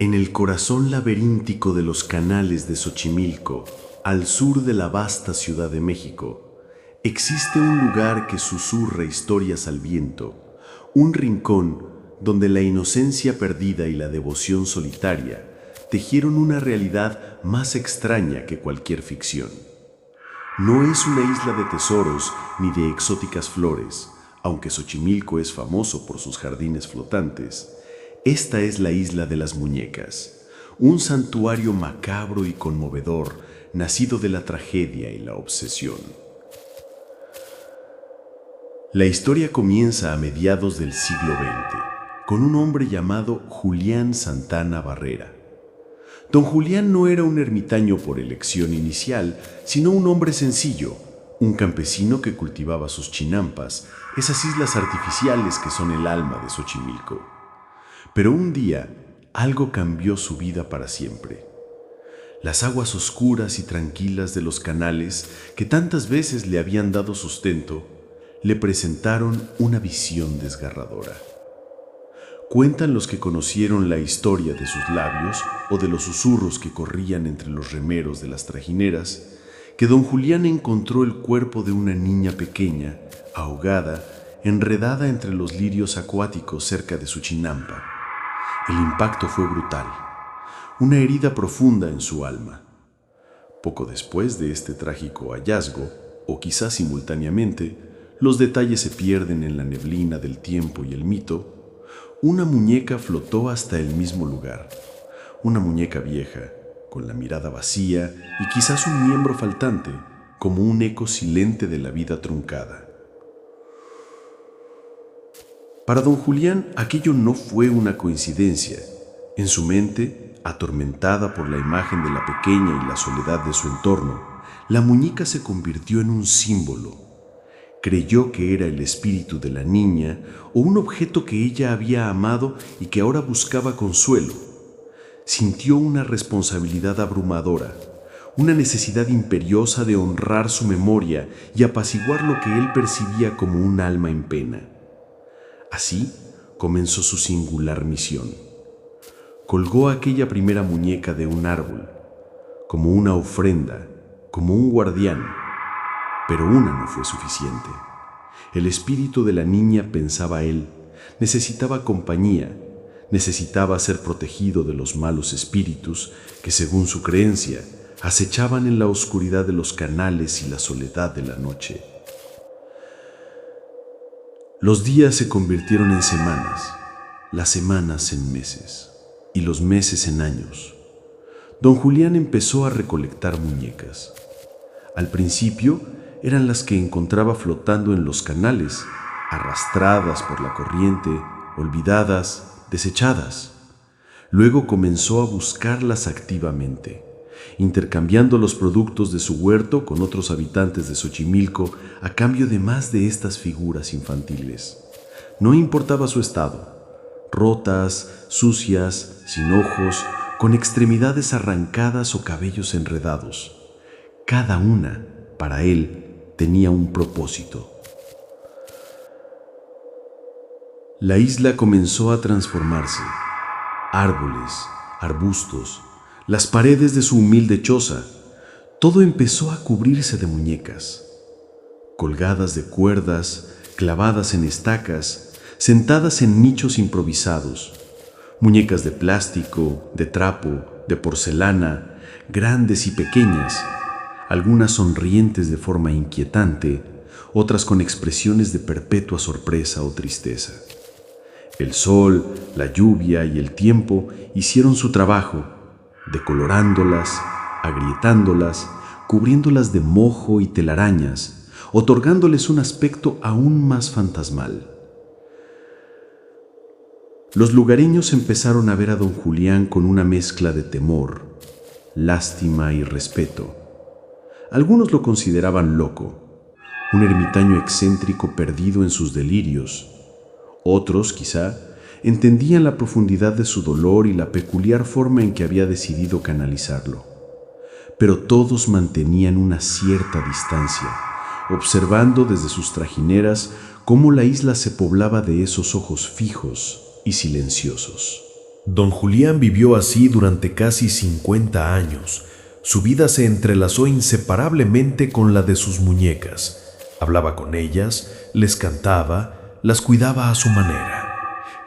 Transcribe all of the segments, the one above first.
En el corazón laberíntico de los canales de Xochimilco, al sur de la vasta Ciudad de México, existe un lugar que susurra historias al viento, un rincón donde la inocencia perdida y la devoción solitaria tejieron una realidad más extraña que cualquier ficción. No es una isla de tesoros ni de exóticas flores, aunque Xochimilco es famoso por sus jardines flotantes. Esta es la isla de las muñecas, un santuario macabro y conmovedor, nacido de la tragedia y la obsesión. La historia comienza a mediados del siglo XX, con un hombre llamado Julián Santana Barrera. Don Julián no era un ermitaño por elección inicial, sino un hombre sencillo, un campesino que cultivaba sus chinampas, esas islas artificiales que son el alma de Xochimilco. Pero un día, algo cambió su vida para siempre. Las aguas oscuras y tranquilas de los canales, que tantas veces le habían dado sustento, le presentaron una visión desgarradora. Cuentan los que conocieron la historia de sus labios o de los susurros que corrían entre los remeros de las trajineras, que don Julián encontró el cuerpo de una niña pequeña, ahogada, enredada entre los lirios acuáticos cerca de su chinampa. El impacto fue brutal, una herida profunda en su alma. Poco después de este trágico hallazgo, o quizás simultáneamente, los detalles se pierden en la neblina del tiempo y el mito. Una muñeca flotó hasta el mismo lugar, una muñeca vieja, con la mirada vacía y quizás un miembro faltante, como un eco silente de la vida truncada. Para don Julián, aquello no fue una coincidencia. En su mente, atormentada por la imagen de la pequeña y la soledad de su entorno, la muñeca se convirtió en un símbolo. Creyó que era el espíritu de la niña o un objeto que ella había amado y que ahora buscaba consuelo. Sintió una responsabilidad abrumadora, una necesidad imperiosa de honrar su memoria y apaciguar lo que él percibía como un alma en pena. Así comenzó su singular misión. Colgó aquella primera muñeca de un árbol, como una ofrenda, como un guardián, pero una no fue suficiente. El espíritu de la niña, pensaba él, necesitaba compañía, necesitaba ser protegido de los malos espíritus que, según su creencia, acechaban en la oscuridad de los canales y la soledad de la noche. Los días se convirtieron en semanas, las semanas en meses y los meses en años. Don Julián empezó a recolectar muñecas. Al principio eran las que encontraba flotando en los canales, arrastradas por la corriente, olvidadas, desechadas. Luego comenzó a buscarlas activamente, intercambiando los productos de su huerto con otros habitantes de Xochimilco a cambio de más de estas figuras infantiles. No importaba su estado, rotas, sucias, sin ojos, con extremidades arrancadas o cabellos enredados. Cada una, para él, tenía un propósito. La isla comenzó a transformarse. Árboles, arbustos, las paredes de su humilde choza, todo empezó a cubrirse de muñecas, colgadas de cuerdas, clavadas en estacas, sentadas en nichos improvisados, muñecas de plástico, de trapo, de porcelana, grandes y pequeñas, algunas sonrientes de forma inquietante, otras con expresiones de perpetua sorpresa o tristeza. El sol, la lluvia y el tiempo hicieron su trabajo, decolorándolas, agrietándolas, cubriéndolas de mojo y telarañas, otorgándoles un aspecto aún más fantasmal. Los lugareños empezaron a ver a don Julián con una mezcla de temor, lástima y respeto. Algunos lo consideraban loco, un ermitaño excéntrico perdido en sus delirios. Otros, quizá, entendían la profundidad de su dolor y la peculiar forma en que había decidido canalizarlo. Pero todos mantenían una cierta distancia, observando desde sus trajineras cómo la isla se poblaba de esos ojos fijos y silenciosos. Don Julián vivió así durante casi 50 años. Su vida se entrelazó inseparablemente con la de sus muñecas. Hablaba con ellas, les cantaba, las cuidaba a su manera.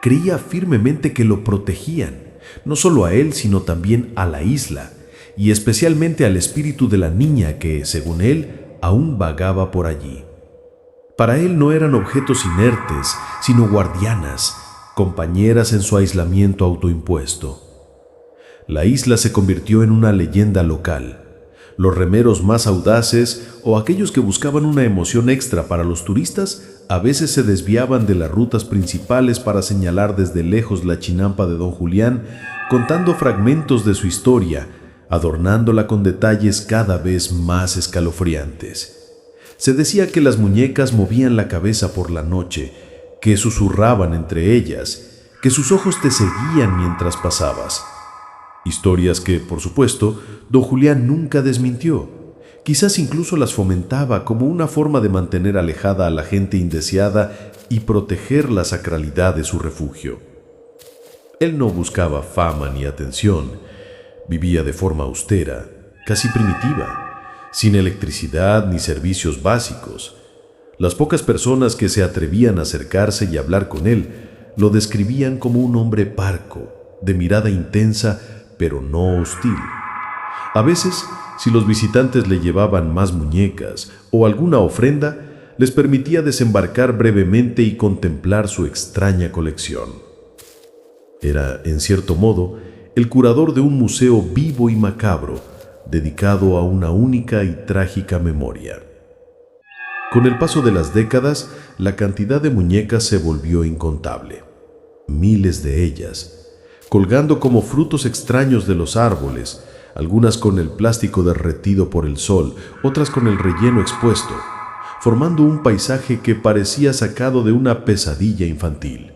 Creía firmemente que lo protegían, no solo a él, sino también a la isla, y especialmente al espíritu de la niña que, según él, aún vagaba por allí. Para él no eran objetos inertes, sino guardianas, compañeras en su aislamiento autoimpuesto. La isla se convirtió en una leyenda local. Los remeros más audaces o aquellos que buscaban una emoción extra para los turistas a veces se desviaban de las rutas principales para señalar desde lejos la chinampa de don Julián, contando fragmentos de su historia, adornándola con detalles cada vez más escalofriantes. Se decía que las muñecas movían la cabeza por la noche, que susurraban entre ellas, que sus ojos te seguían mientras pasabas. Historias que, por supuesto, don Julián nunca desmintió. Quizás incluso las fomentaba como una forma de mantener alejada a la gente indeseada y proteger la sacralidad de su refugio. Él no buscaba fama ni atención. Vivía de forma austera, casi primitiva, sin electricidad ni servicios básicos. Las pocas personas que se atrevían a acercarse y hablar con él lo describían como un hombre parco, de mirada intensa pero no hostil. A veces, si los visitantes le llevaban más muñecas o alguna ofrenda, les permitía desembarcar brevemente y contemplar su extraña colección. Era, en cierto modo, el curador de un museo vivo y macabro, dedicado a una única y trágica memoria. Con el paso de las décadas, la cantidad de muñecas se volvió incontable. Miles de ellas, colgando como frutos extraños de los árboles, algunas con el plástico derretido por el sol, otras con el relleno expuesto, formando un paisaje que parecía sacado de una pesadilla infantil.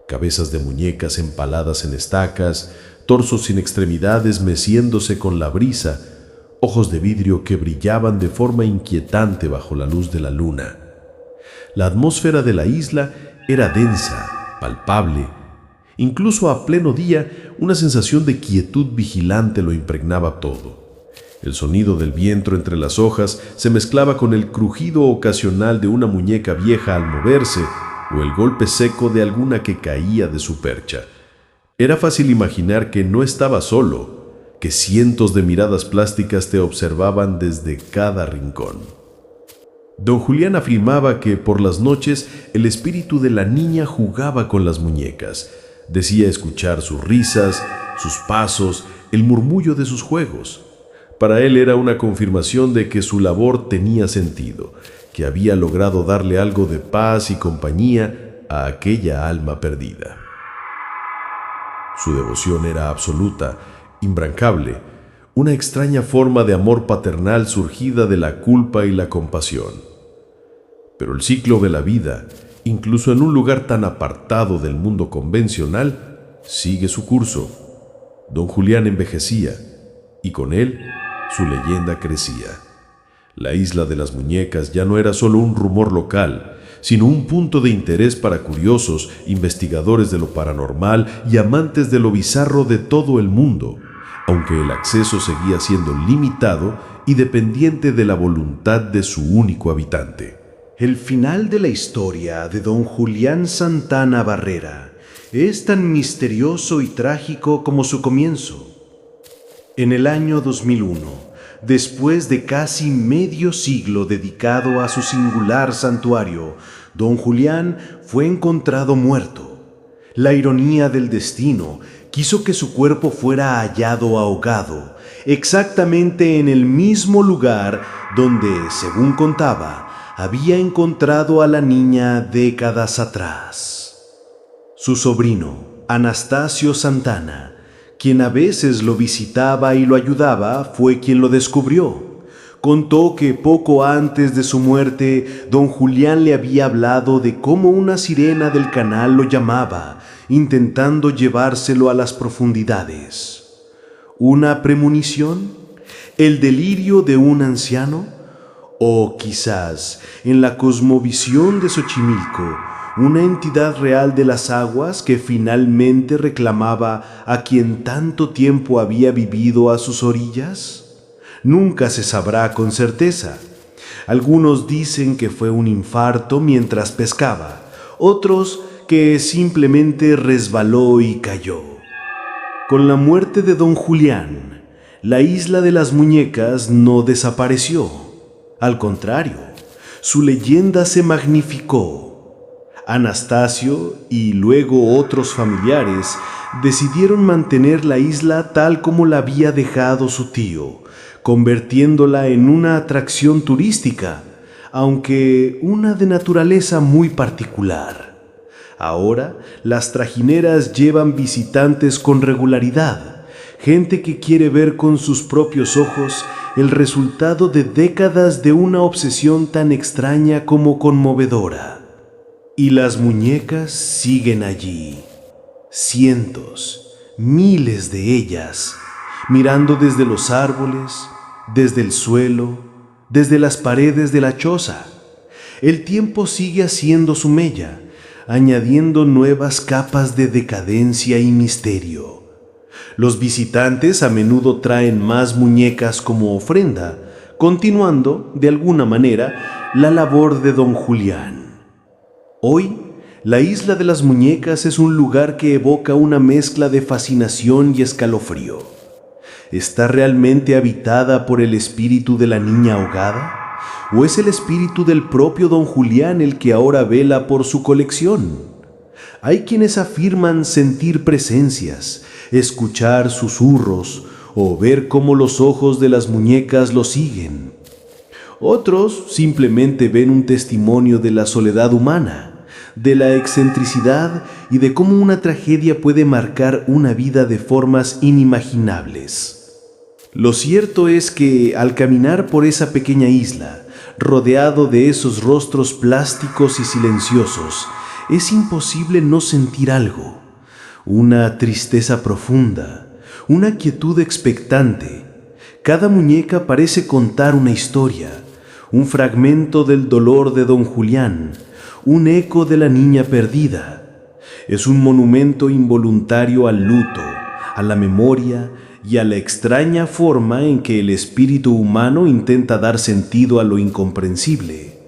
Cabezas de muñecas empaladas en estacas, torsos sin extremidades meciéndose con la brisa, ojos de vidrio que brillaban de forma inquietante bajo la luz de la luna. La atmósfera de la isla era densa, palpable. Incluso a pleno día, una sensación de quietud vigilante lo impregnaba todo. El sonido del viento entre las hojas se mezclaba con el crujido ocasional de una muñeca vieja al moverse o el golpe seco de alguna que caía de su percha. Era fácil imaginar que no estaba solo, que cientos de miradas plásticas te observaban desde cada rincón. Don Julián afirmaba que por las noches el espíritu de la niña jugaba con las muñecas. Decía escuchar sus risas, sus pasos, el murmullo de sus juegos. Para él era una confirmación de que su labor tenía sentido, que había logrado darle algo de paz y compañía a aquella alma perdida. Su devoción era absoluta, imbrancable, una extraña forma de amor paternal surgida de la culpa y la compasión. Pero el ciclo de la vida, incluso en un lugar tan apartado del mundo convencional, sigue su curso. Don Julián envejecía, y con él su leyenda crecía. La isla de las muñecas ya no era solo un rumor local, sino un punto de interés para curiosos, investigadores de lo paranormal y amantes de lo bizarro de todo el mundo, aunque el acceso seguía siendo limitado y dependiente de la voluntad de su único habitante. El final de la historia de don Julián Santana Barrera es tan misterioso y trágico como su comienzo. En el año 2001, después de casi medio siglo dedicado a su singular santuario, don Julián fue encontrado muerto. La ironía del destino quiso que su cuerpo fuera hallado ahogado, exactamente en el mismo lugar donde, según contaba, había encontrado a la niña décadas atrás. Su sobrino, Anastasio Santana, quien a veces lo visitaba y lo ayudaba, fue quien lo descubrió. Contó que poco antes de su muerte, don Julián le había hablado de cómo una sirena del canal lo llamaba, intentando llevárselo a las profundidades. ¿Una premonición? ¿El delirio de un anciano? O quizás, en la cosmovisión de Xochimilco, una entidad real de las aguas que finalmente reclamaba a quien tanto tiempo había vivido a sus orillas? Nunca se sabrá con certeza. Algunos dicen que fue un infarto mientras pescaba, otros que simplemente resbaló y cayó. Con la muerte de don Julián, la isla de las muñecas no desapareció. Al contrario, su leyenda se magnificó. Anastasio y luego otros familiares decidieron mantener la isla tal como la había dejado su tío, convirtiéndola en una atracción turística, aunque una de naturaleza muy particular. Ahora, las trajineras llevan visitantes con regularidad, gente que quiere ver con sus propios ojos el resultado de décadas de una obsesión tan extraña como conmovedora. Y las muñecas siguen allí, cientos, miles de ellas, mirando desde los árboles, desde el suelo, desde las paredes de la choza. El tiempo sigue haciendo su mella, añadiendo nuevas capas de decadencia y misterio. Los visitantes a menudo traen más muñecas como ofrenda, continuando, de alguna manera, la labor de don Julián. Hoy, la isla de las muñecas es un lugar que evoca una mezcla de fascinación y escalofrío. ¿Está realmente habitada por el espíritu de la niña ahogada? ¿O es el espíritu del propio don Julián el que ahora vela por su colección? Hay quienes afirman sentir presencias, escuchar susurros o ver cómo los ojos de las muñecas lo siguen. Otros simplemente ven un testimonio de la soledad humana, de la excentricidad y de cómo una tragedia puede marcar una vida de formas inimaginables. Lo cierto es que al caminar por esa pequeña isla, rodeado de esos rostros plásticos y silenciosos, es imposible no sentir algo, una tristeza profunda, una quietud expectante. Cada muñeca parece contar una historia, un fragmento del dolor de don Julián, un eco de la niña perdida. Es un monumento involuntario al luto, a la memoria y a la extraña forma en que el espíritu humano intenta dar sentido a lo incomprensible.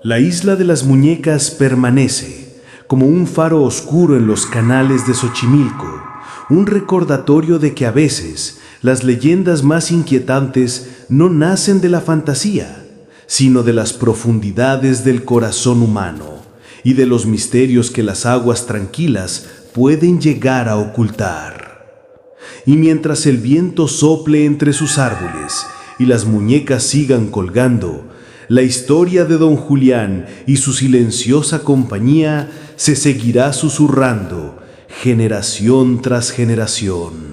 La isla de las muñecas permanece como un faro oscuro en los canales de Xochimilco, un recordatorio de que a veces las leyendas más inquietantes no nacen de la fantasía, sino de las profundidades del corazón humano y de los misterios que las aguas tranquilas pueden llegar a ocultar. Y mientras el viento sople entre sus árboles y las muñecas sigan colgando, la historia de don Julián y su silenciosa compañía se seguirá susurrando generación tras generación.